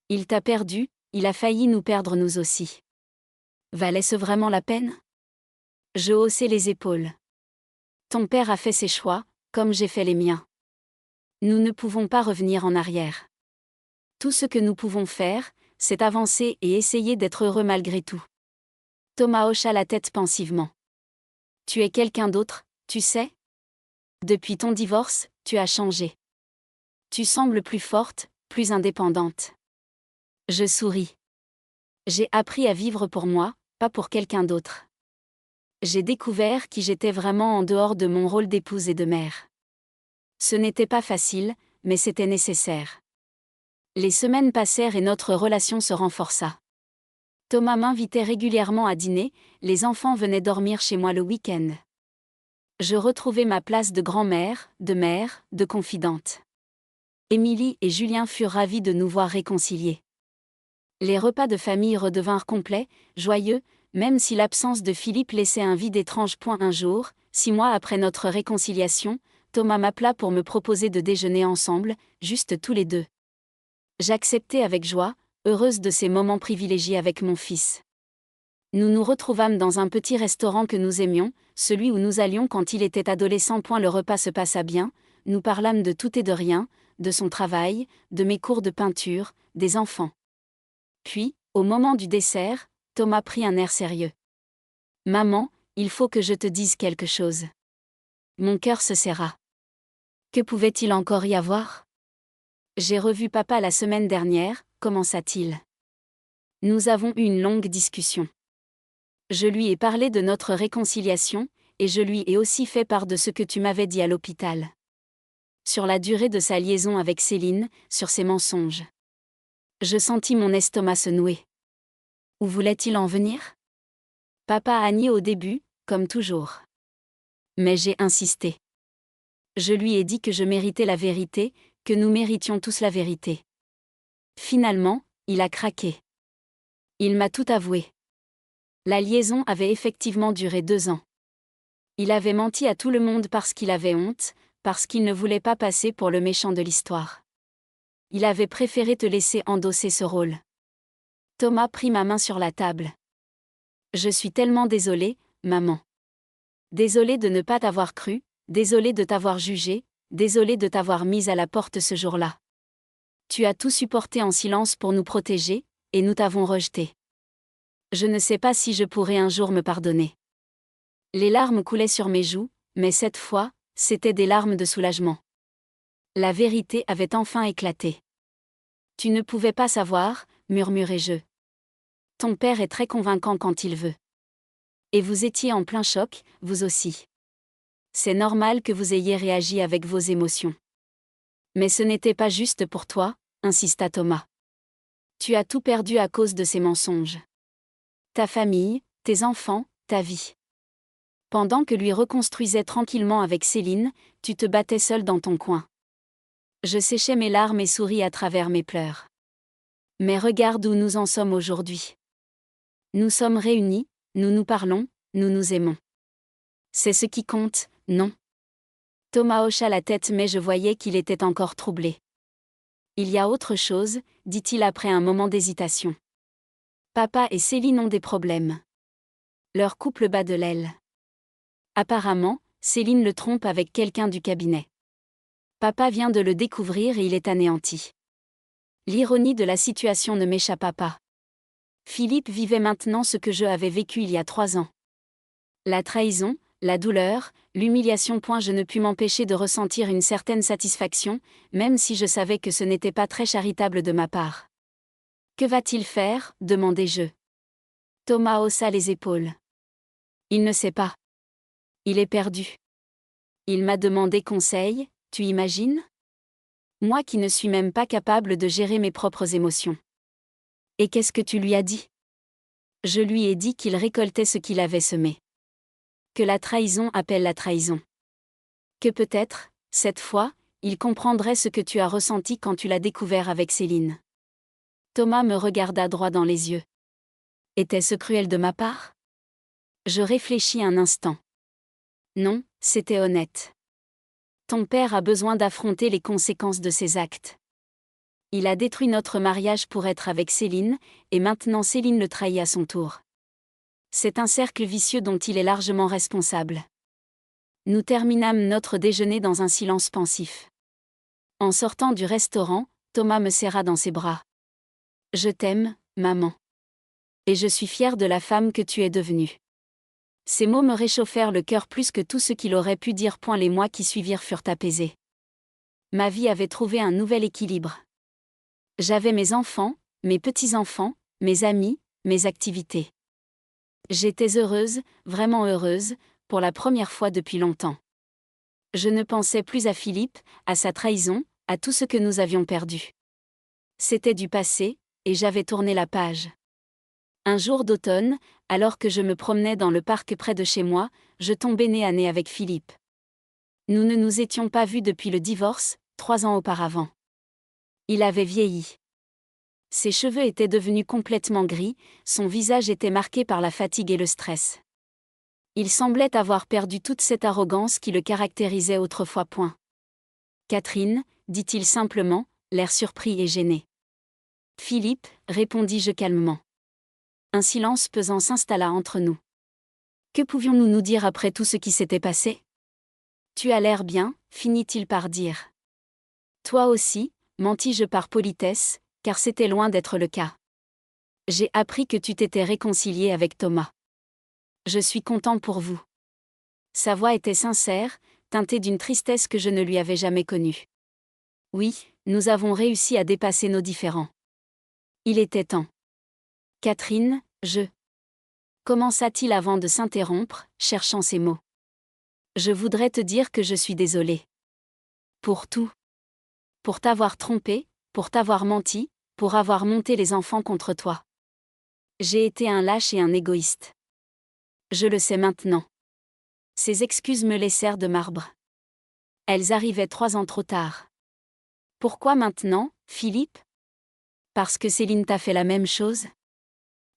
Il t'a perdu, il a failli nous perdre nous aussi. Valait-ce vraiment la peine ? Je haussai les épaules. Ton père a fait ses choix, comme j'ai fait les miens. Nous ne pouvons pas revenir en arrière. Tout ce que nous pouvons faire, c'est avancer et essayer d'être heureux malgré tout. Thomas hocha la tête pensivement. Tu es quelqu'un d'autre, tu sais? Depuis ton divorce, tu as changé. Tu sembles plus forte, plus indépendante. Je souris. J'ai appris à vivre pour moi, pas pour quelqu'un d'autre. J'ai découvert qui j'étais vraiment en dehors de mon rôle d'épouse et de mère. Ce n'était pas facile, mais c'était nécessaire. Les semaines passèrent et notre relation se renforça. Thomas m'invitait régulièrement à dîner, les enfants venaient dormir chez moi le week-end. Je retrouvais ma place de grand-mère, de mère, de confidente. Émilie et Julien furent ravis de nous voir réconciliés. Les repas de famille redevinrent complets, joyeux, même si l'absence de Philippe laissait un vide étrange. Un jour, 6 mois après notre réconciliation, Thomas m'appela pour me proposer de déjeuner ensemble, juste tous les deux. J'acceptai avec joie, heureuse de ces moments privilégiés avec mon fils. Nous nous retrouvâmes dans un petit restaurant que nous aimions, celui où nous allions quand il était adolescent. Le repas se passa bien, nous parlâmes de tout et de rien, de son travail, de mes cours de peinture, des enfants. Puis, au moment du dessert, Thomas prit un air sérieux. « Maman, il faut que je te dise quelque chose. » Mon cœur se serra. Que pouvait-il encore y avoir? J'ai revu papa la semaine dernière, commença-t-il. Nous avons eu une longue discussion. Je lui ai parlé de notre réconciliation, et je lui ai aussi fait part de ce que tu m'avais dit à l'hôpital. Sur la durée de sa liaison avec Céline, sur ses mensonges. Je sentis mon estomac se nouer. Où voulait-il en venir? Papa a nié au début, comme toujours. Mais j'ai insisté. Je lui ai dit que je méritais la vérité, que nous méritions tous la vérité. Finalement, il a craqué. Il m'a tout avoué. La liaison avait effectivement duré 2 ans. Il avait menti à tout le monde parce qu'il avait honte, parce qu'il ne voulait pas passer pour le méchant de l'histoire. Il avait préféré te laisser endosser ce rôle. Thomas prit ma main sur la table. Je suis tellement désolée, maman. Désolée de ne pas t'avoir cru, désolée de t'avoir jugé, désolée de t'avoir mise à la porte ce jour-là. Tu as tout supporté en silence pour nous protéger, et nous t'avons rejeté. Je ne sais pas si je pourrai un jour me pardonner. Les larmes coulaient sur mes joues, mais cette fois, c'étaient des larmes de soulagement. La vérité avait enfin éclaté. Tu ne pouvais pas savoir, murmurai-je. Ton père est très convaincant quand il veut. Et vous étiez en plein choc, vous aussi. C'est normal que vous ayez réagi avec vos émotions. Mais ce n'était pas juste pour toi, insista Thomas. Tu as tout perdu à cause de ces mensonges. Ta famille, tes enfants, ta vie. Pendant que lui reconstruisait tranquillement avec Céline, tu te battais seul dans ton coin. Je séchais mes larmes et souris à travers mes pleurs. Mais regarde où nous en sommes aujourd'hui. Nous sommes réunis, nous nous parlons, nous nous aimons. C'est ce qui compte, non? Thomas hocha la tête mais je voyais qu'il était encore troublé. Il y a autre chose, dit-il après un moment d'hésitation. Papa et Céline ont des problèmes. Leur couple bat de l'aile. Apparemment, Céline le trompe avec quelqu'un du cabinet. Papa vient de le découvrir et il est anéanti. L'ironie de la situation ne m'échappa pas. Philippe vivait maintenant ce que je avais vécu il y a 3 ans. La trahison, la douleur, l'humiliation. Je ne pus m'empêcher de ressentir une certaine satisfaction, même si je savais que ce n'était pas très charitable de ma part. Que va-t-il faire? Demandai-je. Thomas haussa les épaules. Il ne sait pas. Il est perdu. Il m'a demandé conseil, tu imagines? Moi qui ne suis même pas capable de gérer mes propres émotions. Et qu'est-ce que tu lui as dit? Je lui ai dit qu'il récoltait ce qu'il avait semé. Que la trahison appelle la trahison. Que peut-être, cette fois, il comprendrait ce que tu as ressenti quand tu l'as découvert avec Céline. Thomas me regarda droit dans les yeux. Était-ce cruel de ma part? Je réfléchis un instant. Non, c'était honnête. Ton père a besoin d'affronter les conséquences de ses actes. Il a détruit notre mariage pour être avec Céline, et maintenant Céline le trahit à son tour. C'est un cercle vicieux dont il est largement responsable. Nous terminâmes notre déjeuner dans un silence pensif. En sortant du restaurant, Thomas me serra dans ses bras. Je t'aime, maman. Et je suis fière de la femme que tu es devenue. Ces mots me réchauffèrent le cœur plus que tout ce qu'il aurait pu dire. Les mois qui suivirent furent apaisés. Ma vie avait trouvé un nouvel équilibre. J'avais mes enfants, mes petits-enfants, mes amis, mes activités. J'étais heureuse, vraiment heureuse, pour la première fois depuis longtemps. Je ne pensais plus à Philippe, à sa trahison, à tout ce que nous avions perdu. C'était du passé, et j'avais tourné la page. Un jour d'automne, alors que je me promenais dans le parc près de chez moi, je tombais nez à nez avec Philippe. Nous ne nous étions pas vus depuis le divorce, 3 ans auparavant. Il avait vieilli. Ses cheveux étaient devenus complètement gris, son visage était marqué par la fatigue et le stress. Il semblait avoir perdu toute cette arrogance qui le caractérisait autrefois. Catherine, dit-il simplement, l'air surpris et gêné. Philippe, répondis-je calmement. Un silence pesant s'installa entre nous. Que pouvions-nous nous dire après tout ce qui s'était passé ? Tu as l'air bien, finit-il par dire. Toi aussi, mentis-je par politesse, car c'était loin d'être le cas. J'ai appris que tu t'étais réconcilié avec Thomas. Je suis content pour vous. Sa voix était sincère, teintée d'une tristesse que je ne lui avais jamais connue. Oui, nous avons réussi à dépasser nos différends. Il était temps. Catherine, commença-t-il avant de s'interrompre, cherchant ses mots. Je voudrais te dire que je suis désolée. Pour tout. Pour t'avoir trompé, pour t'avoir menti, pour avoir monté les enfants contre toi. J'ai été un lâche et un égoïste. Je le sais maintenant. Ces excuses me laissèrent de marbre. Elles arrivaient 3 ans trop tard. Pourquoi maintenant, Philippe ? Parce que Céline t'a fait la même chose ?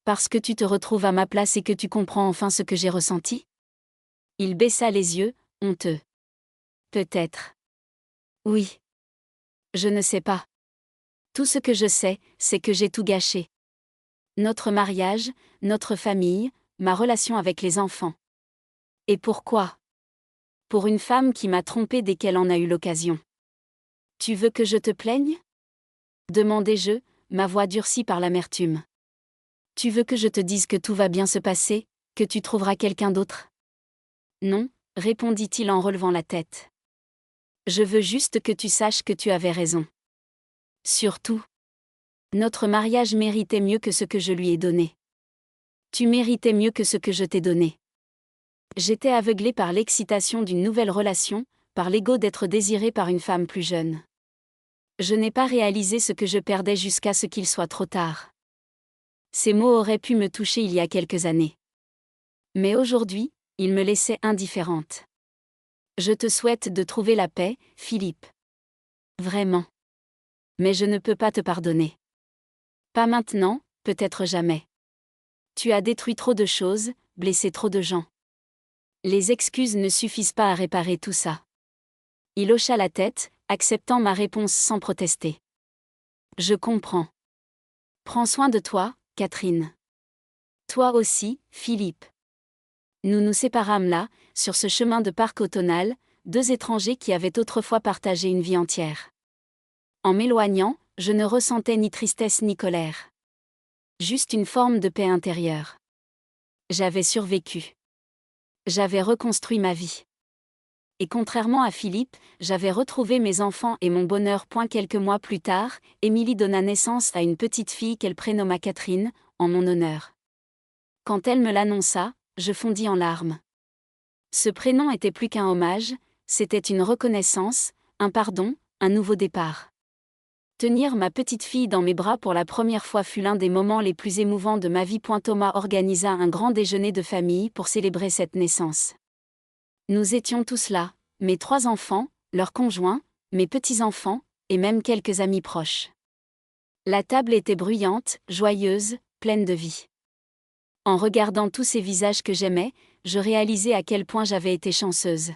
Parce que tu te retrouves à ma place et que tu comprends enfin ce que j'ai ressenti ? Il baissa les yeux, honteux. Peut-être. Oui. Je ne sais pas. Tout ce que je sais, c'est que j'ai tout gâché. Notre mariage, notre famille, ma relation avec les enfants. Et pourquoi ? Pour une femme qui m'a trompée dès qu'elle en a eu l'occasion. Tu veux que je te plaigne ? Demandai-je, ma voix durcie par l'amertume. Tu veux que je te dise que tout va bien se passer, que tu trouveras quelqu'un d'autre ? Non, répondit-il en relevant la tête. Je veux juste que tu saches que tu avais raison. Surtout, notre mariage méritait mieux que ce que je lui ai donné. Tu méritais mieux que ce que je t'ai donné. J'étais aveuglée par l'excitation d'une nouvelle relation, par l'ego d'être désirée par une femme plus jeune. Je n'ai pas réalisé ce que je perdais jusqu'à ce qu'il soit trop tard. Ces mots auraient pu me toucher il y a quelques années. Mais aujourd'hui, ils me laissaient indifférente. Je te souhaite de trouver la paix, Philippe. Vraiment. Mais je ne peux pas te pardonner. Pas maintenant, peut-être jamais. Tu as détruit trop de choses, blessé trop de gens. Les excuses ne suffisent pas à réparer tout ça. Il hocha la tête, acceptant ma réponse sans protester. Je comprends. Prends soin de toi, Catherine. Toi aussi, Philippe. Nous nous séparâmes là, sur ce chemin de parc automnal, 2 étrangers qui avaient autrefois partagé une vie entière. En m'éloignant, je ne ressentais ni tristesse ni colère. Juste une forme de paix intérieure. J'avais survécu. J'avais reconstruit ma vie. Et contrairement à Philippe, j'avais retrouvé mes enfants et mon bonheur. Quelques mois plus tard, Émilie donna naissance à une petite fille qu'elle prénomma Catherine, en mon honneur. Quand elle me l'annonça, je fondis en larmes. Ce prénom était plus qu'un hommage, c'était une reconnaissance, un pardon, un nouveau départ. Tenir ma petite fille dans mes bras pour la première fois fut l'un des moments les plus émouvants de ma vie. Thomas organisa un grand déjeuner de famille pour célébrer cette naissance. Nous étions tous là, mes 3 enfants, leurs conjoints, mes petits-enfants, et même quelques amis proches. La table était bruyante, joyeuse, pleine de vie. En regardant tous ces visages que j'aimais, je réalisais à quel point j'avais été chanceuse.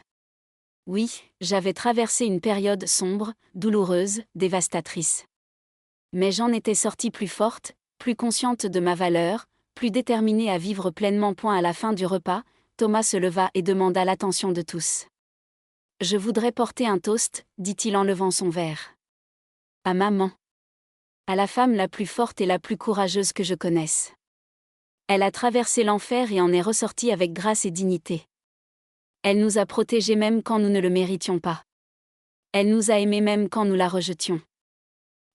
Oui, j'avais traversé une période sombre, douloureuse, dévastatrice. Mais j'en étais sortie plus forte, plus consciente de ma valeur, plus déterminée à vivre pleinement. À la fin du repas, Thomas se leva et demanda l'attention de tous. Je voudrais porter un toast, dit-il en levant son verre. À maman. À la femme la plus forte et la plus courageuse que je connaisse. Elle a traversé l'enfer et en est ressortie avec grâce et dignité. Elle nous a protégés même quand nous ne le méritions pas. Elle nous a aimés même quand nous la rejetions.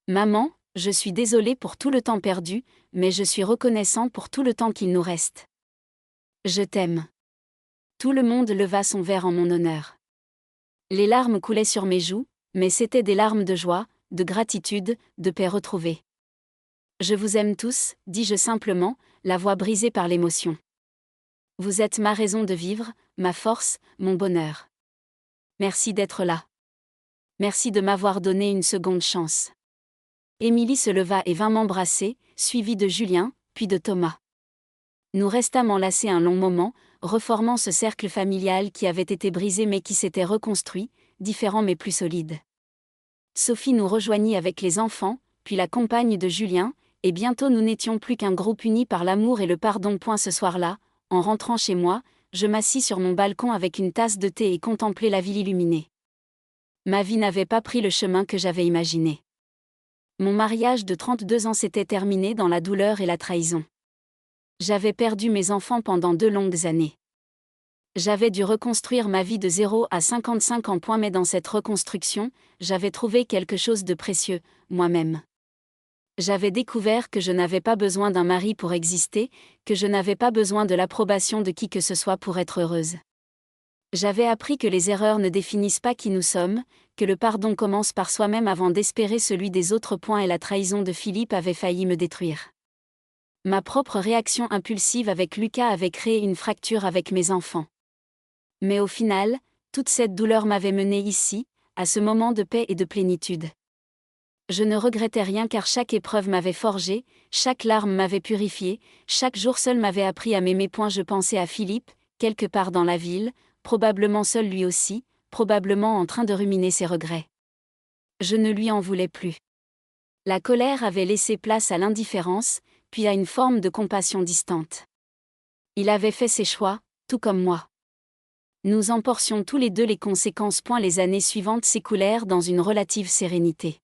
Maman, je suis désolé pour tout le temps perdu, mais je suis reconnaissant pour tout le temps qu'il nous reste. Je t'aime. Tout le monde leva son verre en mon honneur. Les larmes coulaient sur mes joues, mais c'étaient des larmes de joie, de gratitude, de paix retrouvée. Je vous aime tous, dis-je simplement, la voix brisée par l'émotion. Vous êtes ma raison de vivre, ma force, mon bonheur. Merci d'être là. Merci de m'avoir donné une seconde chance. Émilie se leva et vint m'embrasser, suivie de Julien, puis de Thomas. Nous restâmes enlacés un long moment, reformant ce cercle familial qui avait été brisé mais qui s'était reconstruit, différent mais plus solide. Sophie nous rejoignit avec les enfants, puis la compagne de Julien, et bientôt nous n'étions plus qu'un groupe uni par l'amour et le pardon. Ce soir-là, en rentrant chez moi, je m'assis sur mon balcon avec une tasse de thé et contemplai la ville illuminée. Ma vie n'avait pas pris le chemin que j'avais imaginé. Mon mariage de 32 ans s'était terminé dans la douleur et la trahison. J'avais perdu mes enfants pendant 2 longues années. J'avais dû reconstruire ma vie de 0 à 55 ans. Mais dans cette reconstruction, j'avais trouvé quelque chose de précieux, moi-même. J'avais découvert que je n'avais pas besoin d'un mari pour exister, que je n'avais pas besoin de l'approbation de qui que ce soit pour être heureuse. J'avais appris que les erreurs ne définissent pas qui nous sommes, que le pardon commence par soi-même avant d'espérer celui des autres. Et la trahison de Philippe avait failli me détruire. Ma propre réaction impulsive avec Lucas avait créé une fracture avec mes enfants. Mais au final, toute cette douleur m'avait menée ici, à ce moment de paix et de plénitude. Je ne regrettais rien car chaque épreuve m'avait forgé, chaque larme m'avait purifié, chaque jour seul m'avait appris à m'aimer. Je pensais à Philippe, quelque part dans la ville, probablement seul lui aussi, probablement en train de ruminer ses regrets. Je ne lui en voulais plus. La colère avait laissé place à l'indifférence, puis à une forme de compassion distante. Il avait fait ses choix, tout comme moi. Nous en portions tous les deux les conséquences. Les années suivantes s'écoulèrent dans une relative sérénité.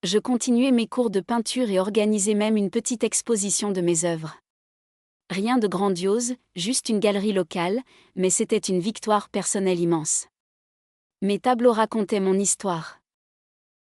Je continuais mes cours de peinture et organisais même une petite exposition de mes œuvres. Rien de grandiose, juste une galerie locale, mais c'était une victoire personnelle immense. Mes tableaux racontaient mon histoire.